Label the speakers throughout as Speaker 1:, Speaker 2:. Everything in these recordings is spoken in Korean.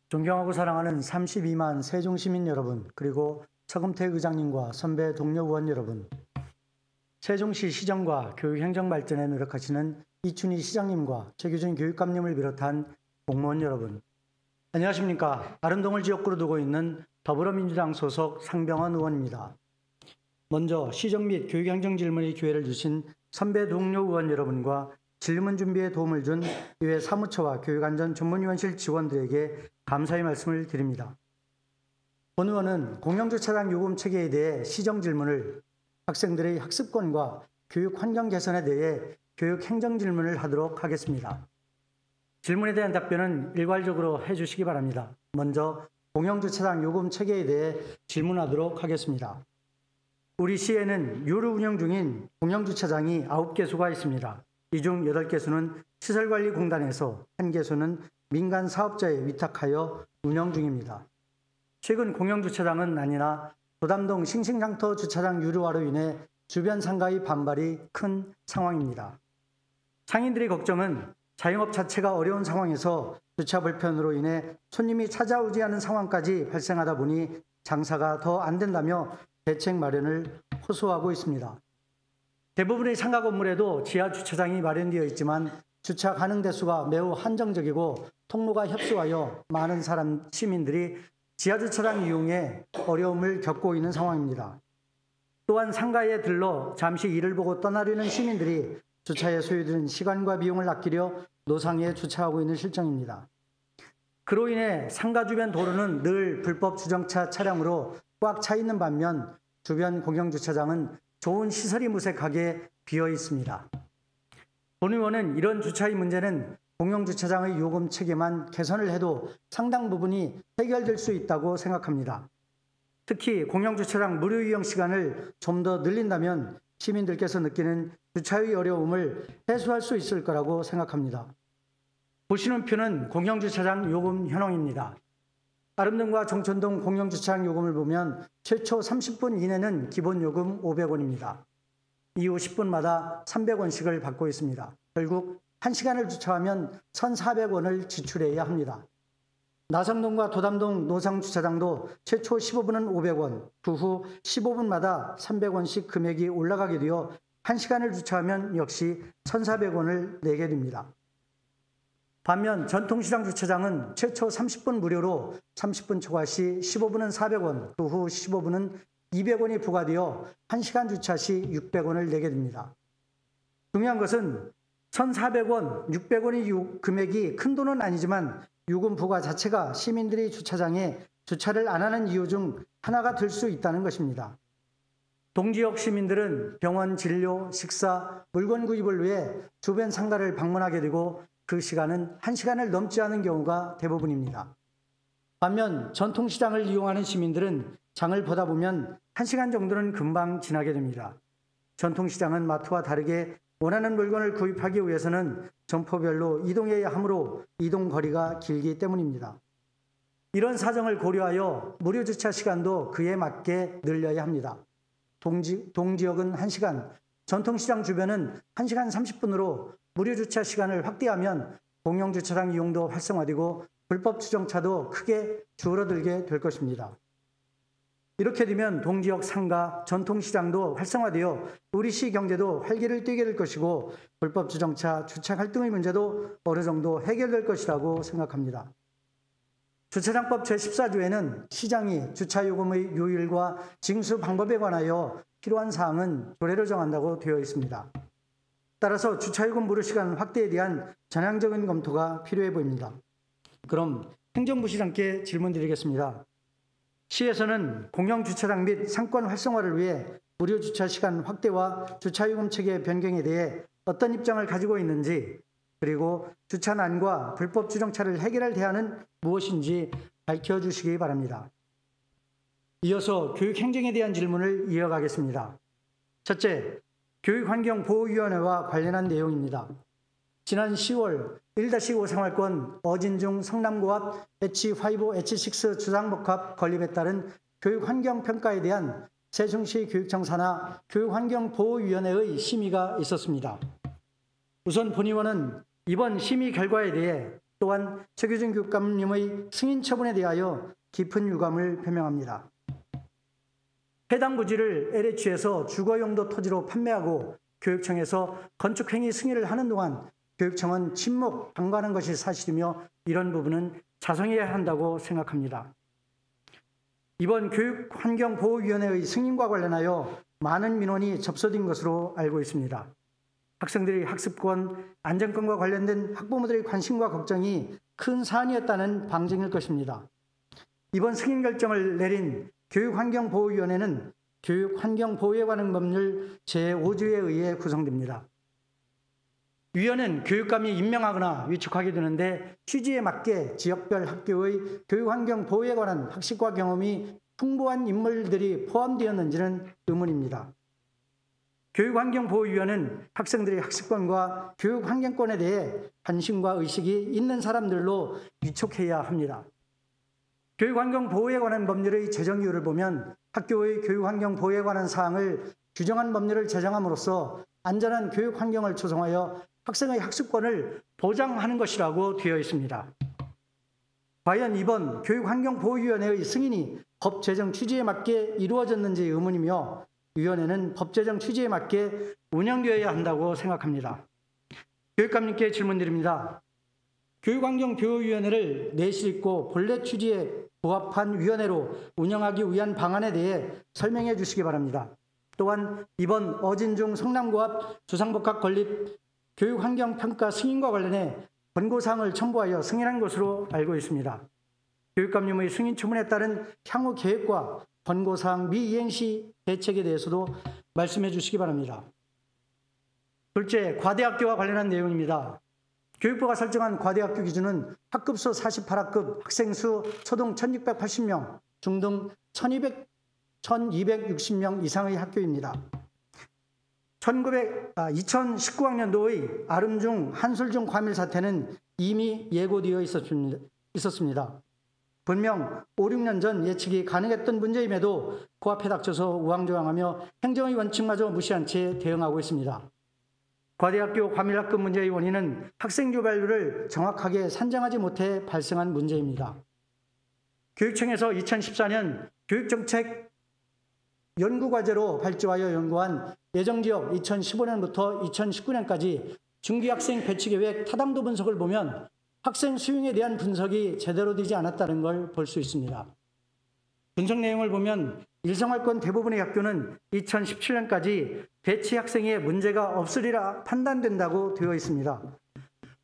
Speaker 1: 존경하고 사랑하는 32만 세종시민 여러분, 그리고 서금태 의장님과 선배 동료 의원 여러분, 세종시 시정과 교육행정 발전에 노력하시는 이춘희 시장님과 최규준 교육감님을 비롯한 공무원 여러분, 안녕하십니까. 아름동을 지역구로 두고 있는 더불어민주당 소속 상병헌 의원입니다. 먼저 시정 및 교육행정 질문의 기회를 주신 선배 동료 의원 여러분과 질문 준비에 도움을 준 의회 사무처와 교육안전 전문위원실 직원들에게 감사의 말씀을 드립니다. 본 의원은 공영주차장 요금 체계에 대해 시정 질문을, 학생들의 학습권과 교육 환경 개선에 대해 교육 행정 질문을 하도록 하겠습니다. 질문에 대한 답변은 일괄적으로 해주시기 바랍니다. 먼저 공영주차장 요금 체계에 대해 질문하도록 하겠습니다. 우리 시에는 유료 운영 중인 공영주차장이 9개소가 있습니다. 이 중 8개소는 시설관리공단에서 1개소는 민간 사업자에 위탁하여 운영 중입니다. 최근 공영주차장은 아니나 도담동 싱싱장터 주차장 유료화로 인해 주변 상가의 반발이 큰 상황입니다. 상인들의 걱정은 자영업 자체가 어려운 상황에서 주차 불편으로 인해 손님이 찾아오지 않은 상황까지 발생하다 보니 장사가 더 안 된다며 대책 마련을 호소하고 있습니다. 대부분의 상가 건물에도 지하 주차장이 마련되어 있지만 주차 가능 대수가 매우 한정적이고 통로가 협소하여 많은 시민들이 지하 주차장 이용에 어려움을 겪고 있는 상황입니다. 또한 상가에 들러 잠시 일을 보고 떠나려는 시민들이 주차에 소요되는 시간과 비용을 아끼려 노상에 주차하고 있는 실정입니다. 그로 인해 상가 주변 도로는 늘 불법 주정차 차량으로 꽉 차 있는 반면 주변 공영주차장은 좋은 시설이 무색하게 비어 있습니다. 본 의원은 이런 주차의 문제는 공영주차장의 요금 체계만 개선을 해도 상당 부분이 해결될 수 있다고 생각합니다. 특히 공영주차장 무료 이용 시간을 좀 더 늘린다면 시민들께서 느끼는 주차의 어려움을 해소할 수 있을 거라고 생각합니다. 보시는 표는 공영주차장 요금 현황입니다. 아름동과 정천동 공영주차장 요금을 보면 최초 30분 이내는 기본 요금 500원입니다. 이후 10분마다 300원씩을 받고 있습니다. 결국 1시간을 주차하면 1,400원을 지출해야 합니다. 나성동과 도담동 노상주차장도 최초 15분은 500원, 그 후 15분마다 300원씩 금액이 올라가게 되어 1시간을 주차하면 역시 1,400원을 내게 됩니다. 반면 전통시장 주차장은 최초 30분 무료로 30분 초과 시 15분은 400원, 그 후 15분은 200원이 부과되어 1시간 주차 시 600원을 내게 됩니다. 중요한 것은 1,400원, 600원의 금액이 큰 돈은 아니지만 요금 부과 자체가 시민들이 주차장에 주차를 안 하는 이유 중 하나가 될 수 있다는 것입니다. 동지역 시민들은 병원 진료, 식사, 물건 구입을 위해 주변 상가를 방문하게 되고 그 시간은 1시간을 넘지 않은 경우가 대부분입니다. 반면 전통시장을 이용하는 시민들은 장을 보다 보면 1시간 정도는 금방 지나게 됩니다. 전통시장은 마트와 다르게 원하는 물건을 구입하기 위해서는 점포별로 이동해야 하므로 이동 거리가 길기 때문입니다. 이런 사정을 고려하여 무료 주차 시간도 그에 맞게 늘려야 합니다. 동지역은 1시간, 전통시장 주변은 1시간 30분으로 무료 주차 시간을 확대하면 공영주차장 이용도 활성화되고 불법 주정차도 크게 줄어들게 될 것입니다. 이렇게 되면 동지역 상가, 전통시장도 활성화되어 우리 시 경제도 활기를 띠게 될 것이고 불법 주정차, 주차 갈등의 문제도 어느 정도 해결될 것이라고 생각합니다. 주차장법 제14조에는 시장이 주차요금의 요율과 징수 방법에 관하여 필요한 사항은 조례로 정한다고 되어 있습니다. 따라서 주차요금 무료 시간 확대에 대한 전향적인 검토가 필요해 보입니다. 그럼 행정부 시장께 질문드리겠습니다. 시에서는 공영주차장 및 상권 활성화를 위해 무료 주차 시간 확대와 주차요금 체계 변경에 대해 어떤 입장을 가지고 있는지, 그리고 주차난과 불법 주정차를 해결할 대안은 무엇인지 밝혀주시기 바랍니다. 이어서 교육행정에 대한 질문을 이어가겠습니다. 첫째, 교육환경보호위원회와 관련한 내용입니다. 지난 10월 1-5 생활권 어진중 성남고압 H5, H6 주상복합 건립에 따른 교육환경평가에 대한 세종시 교육청 산하 교육환경보호위원회의 심의가 있었습니다. 우선 본 의원은 이번 심의 결과에 대해 또한 최규준 교육감님의 승인 처분에 대하여 깊은 유감을 표명합니다. 해당 부지를 LH에서 주거용도 토지로 판매하고 교육청에서 건축행위 승인을 하는 동안 교육청은 침묵, 방관한 것이 사실이며 이런 부분은 자성해야 한다고 생각합니다. 이번 교육환경보호위원회의 승인과 관련하여 많은 민원이 접수된 것으로 알고 있습니다. 학생들의 학습권, 안전권과 관련된 학부모들의 관심과 걱정이 큰 사안이었다는 방증일 것입니다. 이번 승인 결정을 내린 교육환경보호위원회는 교육환경보호에 관한 법률 제5조에 의해 구성됩니다. 위원회는 교육감이 임명하거나 위촉하게 되는데 취지에 맞게 지역별 학교의 교육환경보호에 관한 학식과 경험이 풍부한 인물들이 포함되었는지는 의문입니다. 교육환경보호위원회는 학생들의 학습권과 교육환경권에 대해 관심과 의식이 있는 사람들로 위촉해야 합니다. 교육환경보호에 관한 법률의 제정 이유를 보면 학교의 교육환경보호에 관한 사항을 규정한 법률을 제정함으로써 안전한 교육환경을 조성하여 학생의 학습권을 보장하는 것이라고 되어 있습니다. 과연 이번 교육환경보호위원회의 승인이 법 제정 취지에 맞게 이루어졌는지 의문이며 위원회는 법 제정 취지에 맞게 운영되어야 한다고 생각합니다. 교육감님께 질문드립니다. 교육환경보호위원회를 내실 있고 본래 취지에 부합한 위원회로 운영하기 위한 방안에 대해 설명해 주시기 바랍니다. 또한 이번 어진중 성남고압 주상복합 건립 교육환경평가 승인과 관련해 권고사항을 첨부하여 승인한 것으로 알고 있습니다. 교육감님의 승인 처분에 따른 향후 계획과 권고사항 미이행 시 대책에 대해서도 말씀해 주시기 바랍니다. 둘째, 과대학교와 관련한 내용입니다. 교육부가 설정한 과대학교 기준은 학급수 48학급, 학생수 초등 1680명, 중등 1260명 이상의 학교입니다. 2019학년도의 아름중, 한술중 과밀 사태는 이미 예고되어 있었습니다. 분명 5, 6년 전 예측이 가능했던 문제임에도 코앞에 닥쳐서 우왕좌왕하며 행정의 원칙마저 무시한 채 대응하고 있습니다. 과대학교 과밀학급 문제의 원인은 학생 교발률을 정확하게 산정하지 못해 발생한 문제입니다. 교육청에서 2014년 교육정책 연구과제로 발주하여 연구한 예정지역 2015년부터 2019년까지 중기학생 배치계획 타당도 분석을 보면 학생 수용에 대한 분석이 제대로 되지 않았다는 걸 볼 수 있습니다. 분석 내용을 보면 일생활권 대부분의 학교는 2017년까지 배치 학생에 문제가 없으리라 판단된다고 되어 있습니다.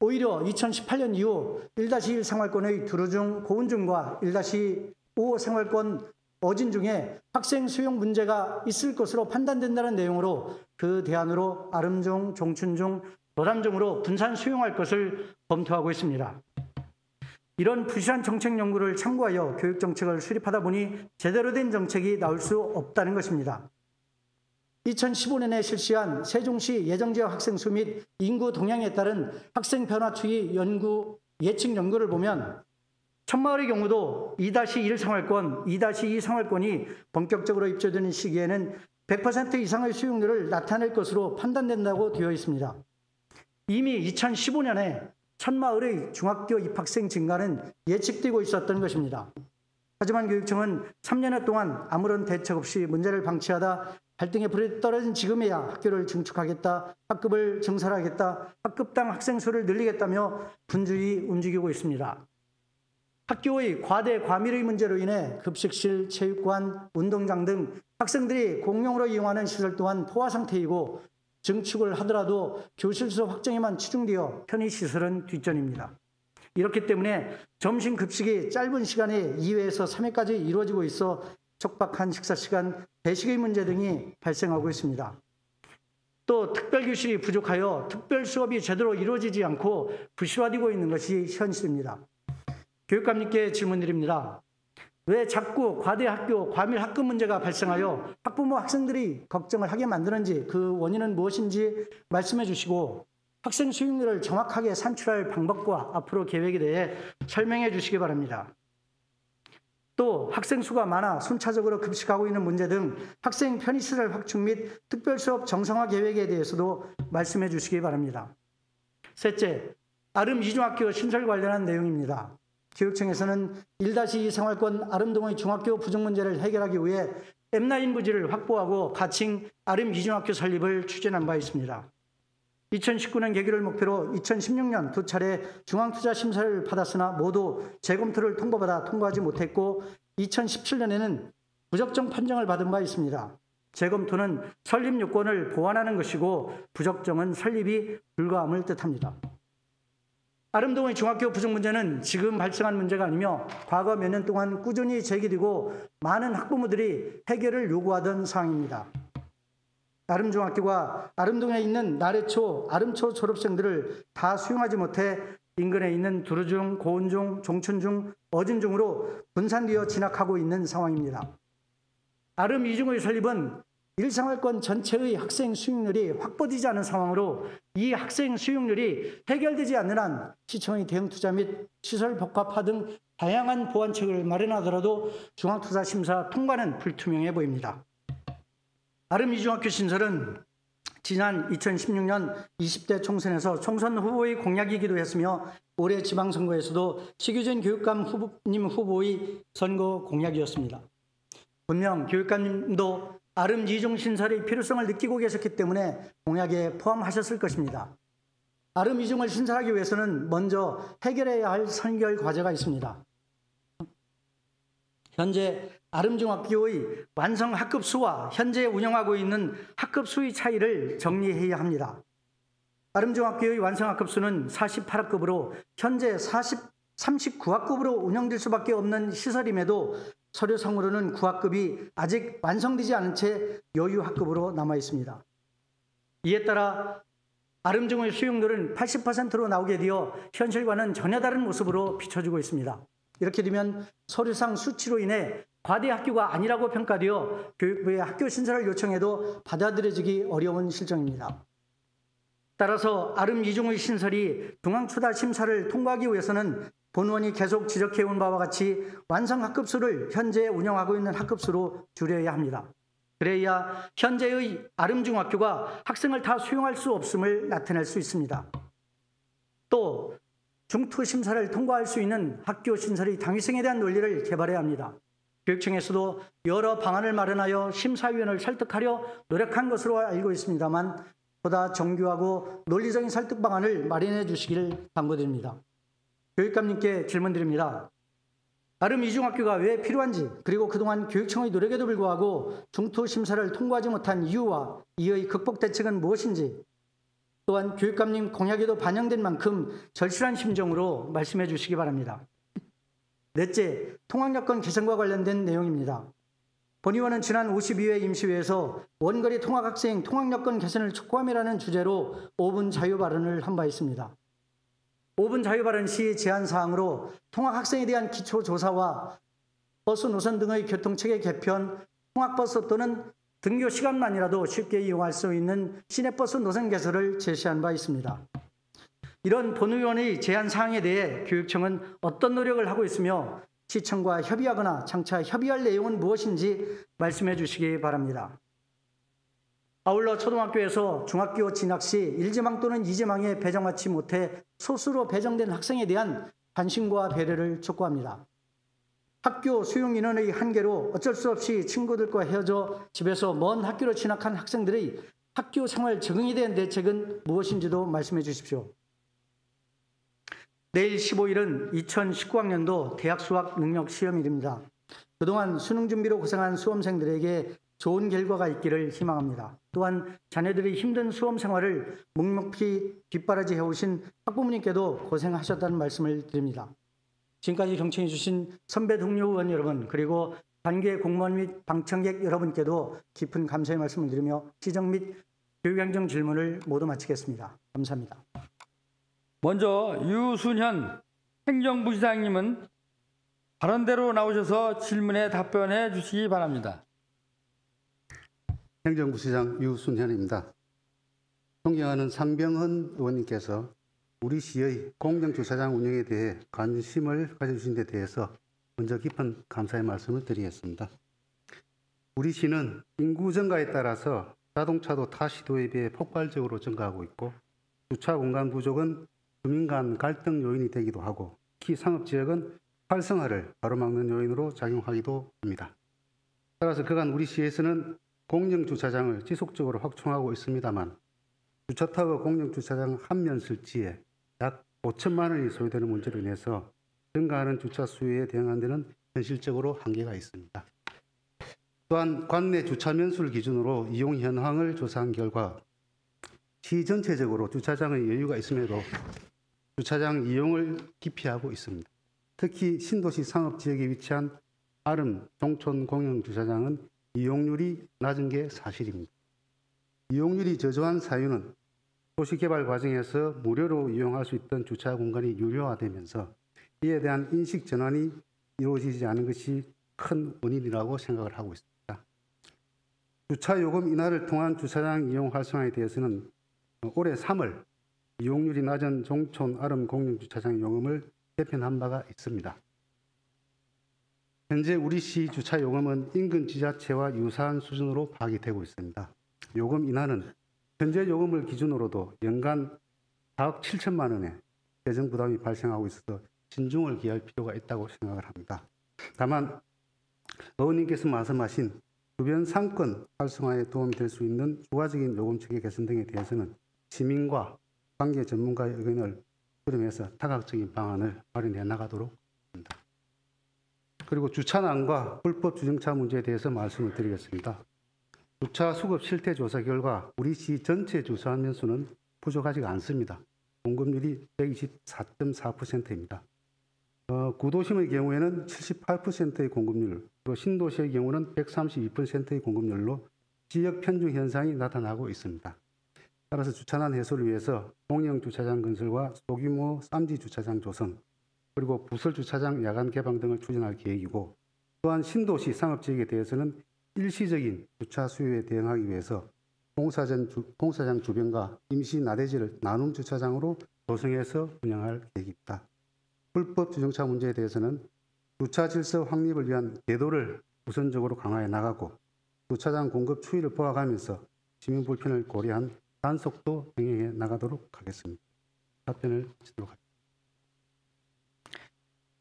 Speaker 1: 오히려 2018년 이후 1-1 생활권의 두루중, 고운중과 1-5 생활권 어진중에 학생 수용 문제가 있을 것으로 판단된다는 내용으로 그 대안으로 아름중, 종춘중, 노담중으로 분산 수용할 것을 검토하고 있습니다. 이런 부실한 정책 연구를 참고하여 교육정책을 수립하다 보니 제대로 된 정책이 나올 수 없다는 것입니다. 2015년에 실시한 세종시 예정지역 학생 수 및 인구 동향에 따른 학생 변화 추이 연구 예측 연구를 보면 천마을의 경우도 2-1 생활권, 2-2 생활권이 본격적으로 입주되는 시기에는 100% 이상의 수용률을 나타낼 것으로 판단된다고 되어 있습니다. 이미 2015년에 천마을의 중학교 입학생 증가는 예측되고 있었던 것입니다. 하지만 교육청은 3년여 동안 아무런 대책 없이 문제를 방치하다 발등에 불이 떨어진 지금에야 학교를 증축하겠다, 학급을 증설하겠다, 학급당 학생 수를 늘리겠다며 분주히 움직이고 있습니다. 학교의 과대 과밀의 문제로 인해 급식실, 체육관, 운동장 등 학생들이 공용으로 이용하는 시설 또한 포화 상태이고 증축을 하더라도 교실수 확장에만 치중되어 편의시설은 뒷전입니다. 이렇기 때문에 점심 급식이 짧은 시간에 2회에서 3회까지 이루어지고 있어 촉박한 식사시간, 배식의 문제 등이 발생하고 있습니다. 또 특별교실이 부족하여 특별 수업이 제대로 이루어지지 않고 부실화되고 있는 것이 현실입니다. 교육감님께 질문드립니다. 왜 자꾸 과대 학교, 과밀 학급 문제가 발생하여 학부모, 학생들이 걱정을 하게 만드는지 그 원인은 무엇인지 말씀해 주시고 학생 수용률을 정확하게 산출할 방법과 앞으로 계획에 대해 설명해 주시기 바랍니다. 또 학생 수가 많아 순차적으로 급식하고 있는 문제 등 학생 편의시설 확충 및 특별수업 정상화 계획에 대해서도 말씀해 주시기 바랍니다. 셋째, 아름 이중학교 신설 관련한 내용입니다. 교육청에서는 1-2 생활권 아름동의 중학교 부족 문제를 해결하기 위해 M9 부지를 확보하고 가칭 아름 이중학교 설립을 추진한 바 있습니다. 2019년 개교를 목표로 2016년 2차례 중앙투자 심사를 받았으나 모두 재검토를 통보받아 통과하지 못했고 2017년에는 부적정 판정을 받은 바 있습니다. 재검토는 설립 요건을 보완하는 것이고 부적정은 설립이 불가함을 뜻합니다. 아름동의 중학교 부족 문제는 지금 발생한 문제가 아니며 과거 몇 년 동안 꾸준히 제기되고 많은 학부모들이 해결을 요구하던 사항입니다. 아름중학교가 아름동에 있는 나래초, 아름초 졸업생들을 다 수용하지 못해 인근에 있는 두루중, 고은중, 종춘중, 어진중으로 분산되어 진학하고 있는 상황입니다. 아름 이중의 설립은 일생활권 전체의 학생 수용률이 확보되지 않은 상황으로 이 학생 수용률이 해결되지 않는 한 시청의 대응 투자 및 시설 복합화 등 다양한 보완책을 마련하더라도 중앙투자심사 통과는 불투명해 보입니다. 아름 이중학교 신설은 지난 2016년 20대 총선에서 총선 후보의 공약이기도 했으며 올해 지방선거에서도 시규진 교육감 후보의 선거 공약이었습니다. 분명 교육감님도 아름 이중 신설의 필요성을 느끼고 계셨기 때문에 공약에 포함하셨을 것입니다. 아름 이중을 신설하기 위해서는 먼저 해결해야 할 선결 과제가 있습니다. 현재 아름중학교의 완성 학급 수와 현재 운영하고 있는 학급 수의 차이를 정리해야 합니다. 아름중학교의 완성 학급 수는 48학급으로 현재 39학급으로 운영될 수밖에 없는 시설임에도 서류상으로는 9학급이 아직 완성되지 않은 채 여유학급으로 남아 있습니다. 이에 따라 아름중의 수용률은 80%로 나오게 되어 현실과는 전혀 다른 모습으로 비춰지고 있습니다. 이렇게 되면 서류상 수치로 인해 과대 학교가 아니라고 평가되어 교육부에 학교 신설을 요청해도 받아들여지기 어려운 실정입니다. 따라서 아름 이중의 신설이 중앙투자 심사를 통과하기 위해서는 본원이 계속 지적해온 바와 같이 완성 학급수를 현재 운영하고 있는 학급수로 줄여야 합니다. 그래야 현재의 아름중학교가 학생을 다 수용할 수 없음을 나타낼 수 있습니다. 또 중투심사를 통과할 수 있는 학교 신설의 당위성에 대한 논리를 개발해야 합니다. 교육청에서도 여러 방안을 마련하여 심사위원을 설득하려 노력한 것으로 알고 있습니다만 보다 정교하고 논리적인 설득 방안을 마련해 주시길 당부드립니다. 교육감님께 질문드립니다. 아름 이중학교가 왜 필요한지 그리고 그동안 교육청의 노력에도 불구하고 중투심사를 통과하지 못한 이유와 이의 극복 대책은 무엇인지 또한 교육감님 공약에도 반영된 만큼 절실한 심정으로 말씀해 주시기 바랍니다. 넷째, 통학여건 개선과 관련된 내용입니다. 본 의원은 지난 52회 임시회에서 원거리 통학학생 통학여건 개선을 촉구함이라는 주제로 5분 자유 발언을 한 바 있습니다. 5분 자유 발언 시 제안사항으로 통학학생에 대한 기초조사와 버스 노선 등의 교통체계 개편, 통학버스 또는 등교 시간만이라도 쉽게 이용할 수 있는 시내버스 노선 개설을 제시한 바 있습니다. 이런 본 의원의 제안사항에 대해 교육청은 어떤 노력을 하고 있으며 시청과 협의하거나 장차 협의할 내용은 무엇인지 말씀해 주시기 바랍니다. 아울러 초등학교에서 중학교 진학 시 1지망 또는 2지망에 배정받지 못해 소수로 배정된 학생에 대한 관심과 배려를 촉구합니다. 학교 수용 인원의 한계로 어쩔 수 없이 친구들과 헤어져 집에서 먼 학교로 진학한 학생들의 학교 생활 적응에 대한 대책은 무엇인지도 말씀해 주십시오. 내일 15일은 2019학년도 대학 수학 능력 시험일입니다. 그동안 수능 준비로 고생한 수험생들에게 좋은 결과가 있기를 희망합니다. 또한 자녀들의 힘든 수험 생활을 묵묵히 뒷바라지 해오신 학부모님께도 고생하셨다는 말씀을 드립니다. 지금까지 경청해 주신 선배 동료 의원 여러분 그리고 관계 공무원 및 방청객 여러분께도 깊은 감사의 말씀을 드리며 시정 및 교육행정 질문을 모두 마치겠습니다. 감사합니다.
Speaker 2: 먼저 유순현 행정부시장님은 발언대로 나오셔서 질문에 답변해 주시기 바랍니다.
Speaker 3: 행정부시장 유순현입니다. 존경하는 상병헌 의원님께서 우리 시의 공정주차장 운영에 대해 관심을 가져주신 데 대해서 먼저 깊은 감사의 말씀을 드리겠습니다. 우리 시는 인구 증가에 따라서 자동차도 타 시도에 비해 폭발적으로 증가하고 있고 주차 공간 부족은 주민 간 갈등 요인이 되기도 하고 특히 상업지역은 활성화를 가로막는 요인으로 작용하기도 합니다. 따라서 그간 우리 시에서는 공영주차장을 지속적으로 확충하고 있습니다만 주차타워 공영주차장 한 면 설치에 약 5천만 원이 소요되는 문제로 인해서 증가하는 주차 수요에 대응하는 데는 현실적으로 한계가 있습니다. 또한 관내 주차 면수를 기준으로 이용 현황을 조사한 결과 시 전체적으로 주차장의 여유가 있음에도 주차장 이용을 기피하고 있습니다. 특히 신도시 상업지역에 위치한 아름 종촌 공영주차장은 이용률이 낮은 게 사실입니다. 이용률이 저조한 사유는 도시개발 과정에서 무료로 이용할 수 있던 주차 공간이 유료화되면서 이에 대한 인식 전환이 이루어지지 않은 것이 큰 원인이라고 생각을 하고 있습니다. 주차 요금 인하를 통한 주차장 이용 활성화에 대해서는 올해 3월 이용률이 낮은 종촌 아름 공영주차장 요금을 개편한 바가 있습니다. 현재 우리 시 주차 요금은 인근 지자체와 유사한 수준으로 파악이 되고 있습니다. 요금 인하는 현재 요금을 기준으로도 연간 4억 7천만 원의 재정 부담이 발생하고 있어서 신중을 기할 필요가 있다고 생각을 합니다. 다만 의원님께서 말씀하신 주변 상권 활성화에 도움이 될 수 있는 추가적인 요금 체계 개선 등에 대해서는 시민과 관계 전문가의 의견을 수렴해서 다각적인 방안을 마련해 나가도록 합니다. 그리고 주차난과 불법 주정차 문제에 대해서 말씀을 드리겠습니다. 주차 수급 실태 조사 결과 우리 시 전체 주차한 면수는 부족하지가 않습니다. 공급률이 124.4%입니다. 구도심의 경우에는 78%의 공급률, 그리고 신도시의 경우는 132%의 공급률로 지역 편중 현상이 나타나고 있습니다. 따라서 주차난 해소를 위해서 공영 주차장 건설과 소규모 쌈지 주차장 조성, 그리고 부설 주차장 야간 개방 등을 추진할 계획이고, 또한 신도시 상업지역에 대해서는 일시적인 주차 수요에 대응하기 위해서 공사장 주변과 임시 나대지를 나눔 주차장으로 조성해서 운영할 계획입니다. 불법 주정차 문제에 대해서는 주차 질서 확립을 위한 제도를 우선적으로 강화해 나가고 주차장 공급 추이를 보아가면서 시민 불편을 고려한 단속도 병행해 나가도록 하겠습니다. 답변을 마치도록 하겠습니다.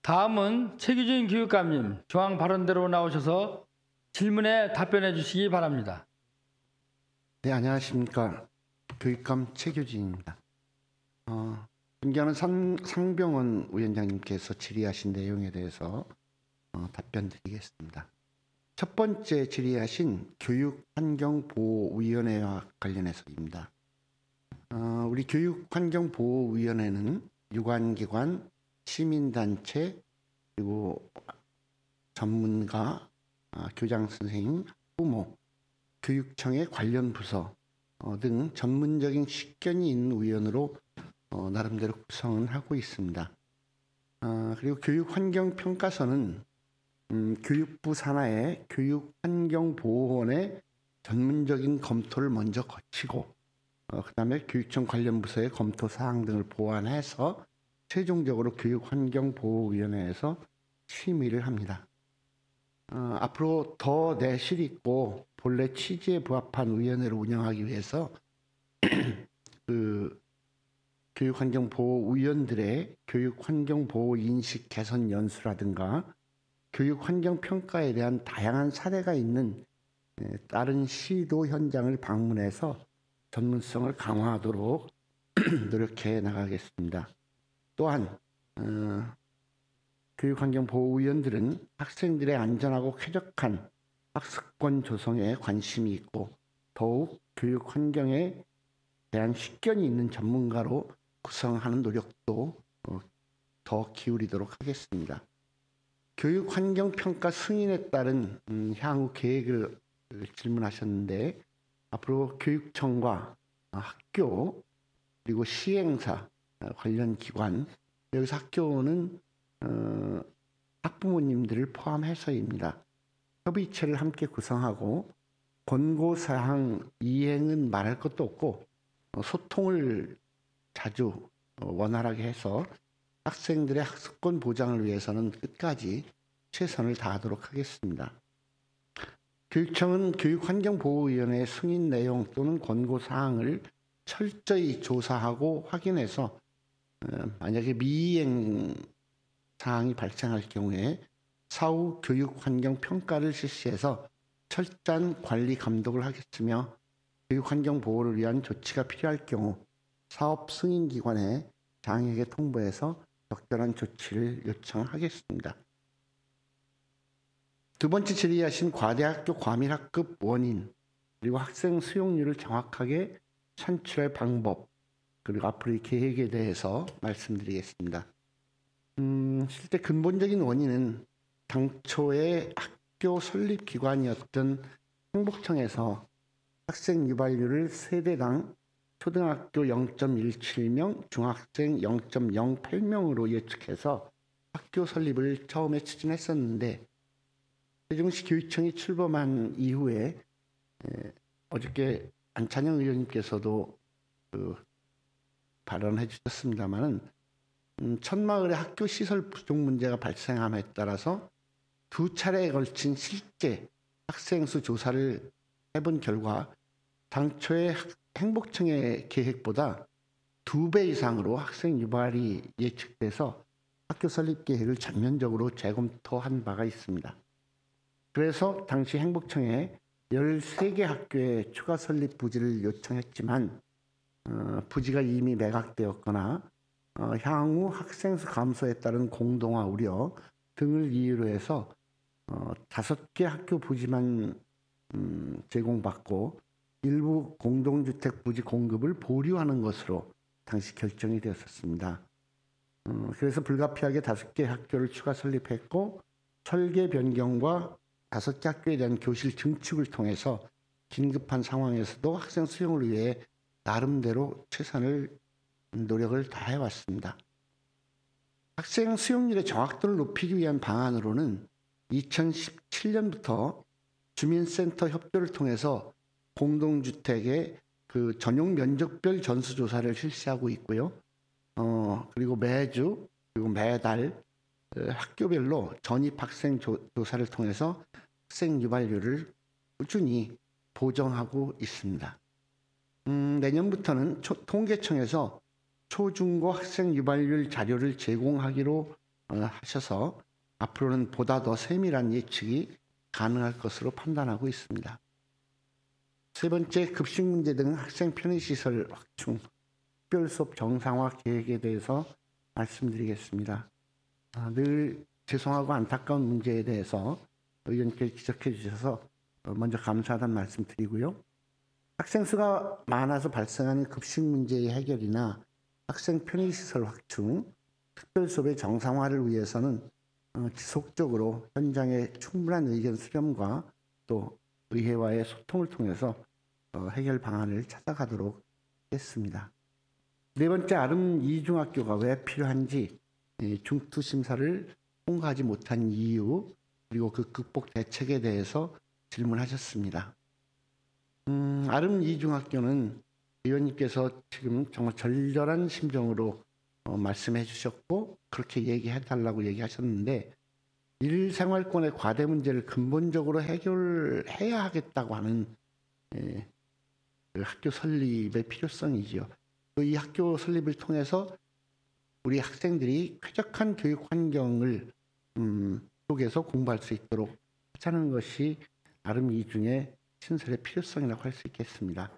Speaker 2: 다음은 최규진 교육감님, 조항 발언대로 나오셔서 질문에 답변해 주시기 바랍니다.
Speaker 4: 네, 안녕하십니까. 교육감 최규진입니다. 존경하는 상병원 위원장님께서 질의하신 내용에 대해서 답변드리겠습니다. 첫 번째 질의하신 교육환경보호위원회와 관련해서입니다. 우리 교육환경보호위원회는 유관기관, 시민단체, 그리고 전문가, 교장선생님, 부모, 교육청의 관련 부서 등 전문적인 식견이 있는 위원으로 나름대로 구성을 하고 있습니다. 그리고 교육환경평가서는 교육부 산하의 교육환경보호원의 전문적인 검토를 먼저 거치고 그다음에 교육청 관련 부서의 검토 사항 등을 보완해서 최종적으로 교육환경보호위원회에서 심의를 합니다. 앞으로 더 내실 있고 본래 취지에 부합한 위원회를 운영하기 위해서 교육환경보호위원들의 교육환경보호 인식 개선 연수라든가 교육환경평가에 대한 다양한 사례가 있는 다른 시도 현장을 방문해서 전문성을 강화하도록 노력해 나가겠습니다. 또한 교육환경보호위원들은 학생들의 안전하고 쾌적한 학습권 조성에 관심이 있고 더욱 교육환경에 대한 식견이 있는 전문가로 구성하는 노력도 더 기울이도록 하겠습니다. 교육환경평가 승인에 따른 향후 계획을 질문하셨는데 앞으로 교육청과 학교 그리고 시행사 관련 기관, 여기서 학교는 학부모님들을 포함해서입니다. 협의체를 함께 구성하고 권고사항 이행은 말할 것도 없고 소통을 자주 원활하게 해서 학생들의 학습권 보장을 위해서는 끝까지 최선을 다하도록 하겠습니다. 교육청은 교육환경보호위원회의 승인 내용 또는 권고사항을 철저히 조사하고 확인해서 만약에 미이행 사항이 발생할 경우에 사후 교육 환경 평가를 실시해서 철저한 관리 감독을 하겠으며 교육 환경 보호를 위한 조치가 필요할 경우 사업 승인 기관에 장에게 통보해서 적절한 조치를 요청하겠습니다. 두 번째 질의하신 과대학교 과밀학급 원인 그리고 학생 수용률을 정확하게 산출할 방법 그리고 앞으로의 계획에 대해서 말씀드리겠습니다. 실제 근본적인 원인은 당초에 학교 설립 기관이었던 행복청에서 학생 유발률을 세대당 초등학교 0.17명, 중학생 0.08명으로 예측해서 학교 설립을 처음에 추진했었는데 세종시 교육청이 출범한 이후에 어저께 안찬영 의원님께서도 발언해 주셨습니다마는 천마을의 학교 시설 부족 문제가 발생함에 따라서 두 차례에 걸친 실제 학생 수 조사를 해본 결과 당초의 행복청의 계획보다 2배 이상으로 학생 유발이 예측돼서 학교 설립 계획을 전면적으로 재검토한 바가 있습니다. 그래서 당시 행복청에 13개 학교에 추가 설립 부지를 요청했지만 부지가 이미 매각되었거나 향후 학생 수 감소에 따른 공동화 우려 등을 이유로 해서 5개 학교 부지만 제공받고 일부 공동주택 부지 공급을 보류하는 것으로 당시 결정이 되었었습니다. 그래서 불가피하게 5개 학교를 추가 설립했고 설계 변경과 5개 학교에 대한 교실 증축을 통해서 긴급한 상황에서도 학생 수용을 위해 나름대로 최선을 노력을 다해왔습니다. 학생 수용률의 정확도를 높이기 위한 방안으로는 2017년부터 주민센터 협조를 통해서 공동주택의 그 전용 면적별 전수조사를 실시하고 있고요. 그리고 매주 그리고 매달 학교별로 전입 학생 조사를 통해서 학생 유발률을 꾸준히 보정하고 있습니다. 내년부터는 통계청에서 초중고 학생 유발률 자료를 제공하기로 하셔서 앞으로는 보다 더 세밀한 예측이 가능할 것으로 판단하고 있습니다. 세 번째, 급식 문제 등 학생 편의시설 확충, 특별 수업 정상화 계획에 대해서 말씀드리겠습니다. 늘 죄송하고 안타까운 문제에 대해서 의원님께 지적해 주셔서 먼저 감사하다는 말씀 드리고요. 학생 수가 많아서 발생하는 급식 문제의 해결이나 학생 편의시설 확충, 특별 수업의 정상화를 위해서는 지속적으로 현장의 충분한 의견 수렴과 또 의회와의 소통을 통해서 해결 방안을 찾아가도록 했습니다. 네 번째, 아름 이중학교가 왜 필요한지 중투 심사를 통과하지 못한 이유 그리고 그 극복 대책에 대해서 질문하셨습니다. 아름 이중학교는 의원님께서 지금 정말 절절한 심정으로 말씀해 주셨고 그렇게 얘기해달라고 얘기하셨는데 일생활권의 과대 문제를 근본적으로 해결해야 하겠다고 하는 그 학교 설립의 필요성이지요. 이 학교 설립을 통해서 우리 학생들이 쾌적한 교육 환경을 속에서 공부할 수 있도록 하자는 것이 아름 이중의 신설의 필요성이라고 할 수 있겠습니다.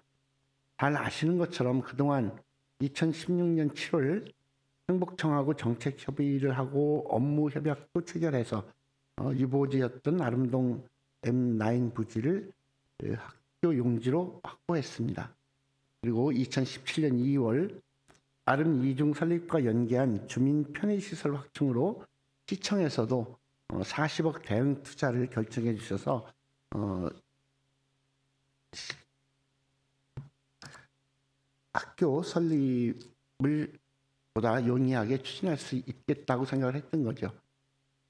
Speaker 4: 잘 아시는 것처럼 그동안 2016년 7월 행복청하고 정책 협의를 하고 업무 협약도 체결해서 유보지였던 아름동 M9 부지를 학교 용지로 확보했습니다. 그리고 2017년 2월 아름 이중 설립과 연계한 주민 편의시설 확충으로 시청에서도 40억 대응 투자를 결정해 주셔서 학교 설립을 보다 용이하게 추진할 수 있겠다고 생각을 했던 거죠.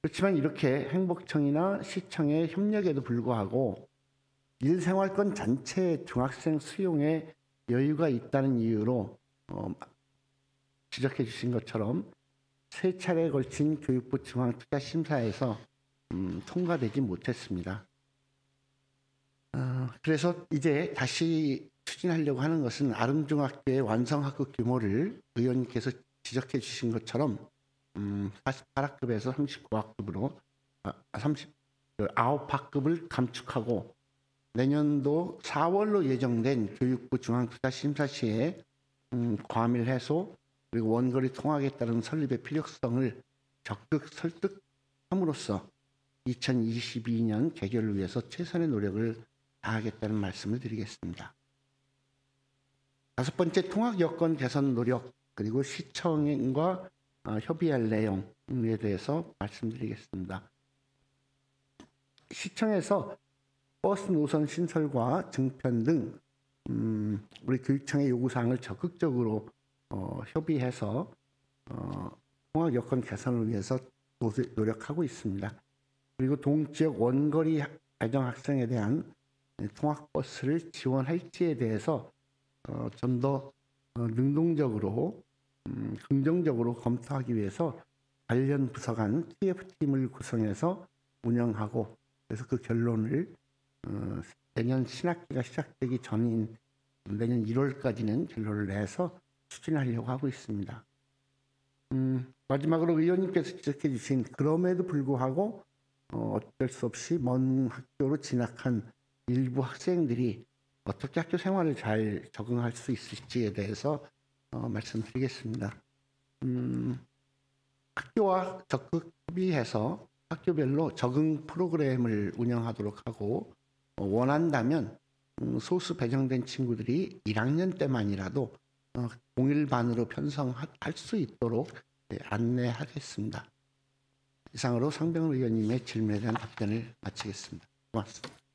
Speaker 4: 그렇지만 이렇게 행복청이나 시청의 협력에도 불구하고 일생활권 전체 중학생 수용에 여유가 있다는 이유로 지적해 주신 것처럼 3차례에 걸친 교육부 중앙투자심사에서 통과되지 못했습니다. 그래서 이제 다시 추진하려고 하는 것은 아름중학교의 완성학급 규모를 의원님께서 지적해 주신 것처럼 48학급에서 39학급으로 9학급을 감축하고 내년도 4월로 예정된 교육부 중앙투자심사시에 과밀 해소 그리고 원거리 통학에 따른 설립의 필요성을 적극 설득함으로써 2022년 개교를 위해서 최선의 노력을 다하겠다는 말씀을 드리겠습니다. 5번째, 통학 여건 개선 노력 그리고 시청과 협의할 내용에 대해서 말씀드리겠습니다. 시청에서 버스 노선 신설과 증편 등 우리 교육청의 요구사항을 적극적으로 협의해서 통학 여건 개선을 위해서 노력하고 있습니다. 그리고 동지역 원거리 가정 학생에 대한 통학버스를 지원할지에 대해서 좀 더 능동적으로 긍정적으로 검토하기 위해서 관련 부서 간 TF팀을 구성해서 운영하고 그래서 그 결론을 내년 신학기가 시작되기 전인 내년 1월까지는 결론을 내서 추진하려고 하고 있습니다. 마지막으로 의원님께서 지적해 주신 그럼에도 불구하고 어쩔 수 없이 먼 학교로 진학한 일부 학생들이 어떻게 학교 생활을 잘 적응할 수 있을지에 대해서 말씀드리겠습니다. 학교와 적극 협의해서 학교별로 적응 프로그램을 운영하도록 하고 원한다면 소수 배정된 친구들이 1학년 때만이라도 공일반으로 편성할 수 있도록 안내하겠습니다. 이상으로 상병 의원님의 질문에 대한 답변을 마치겠습니다. 고맙습니다.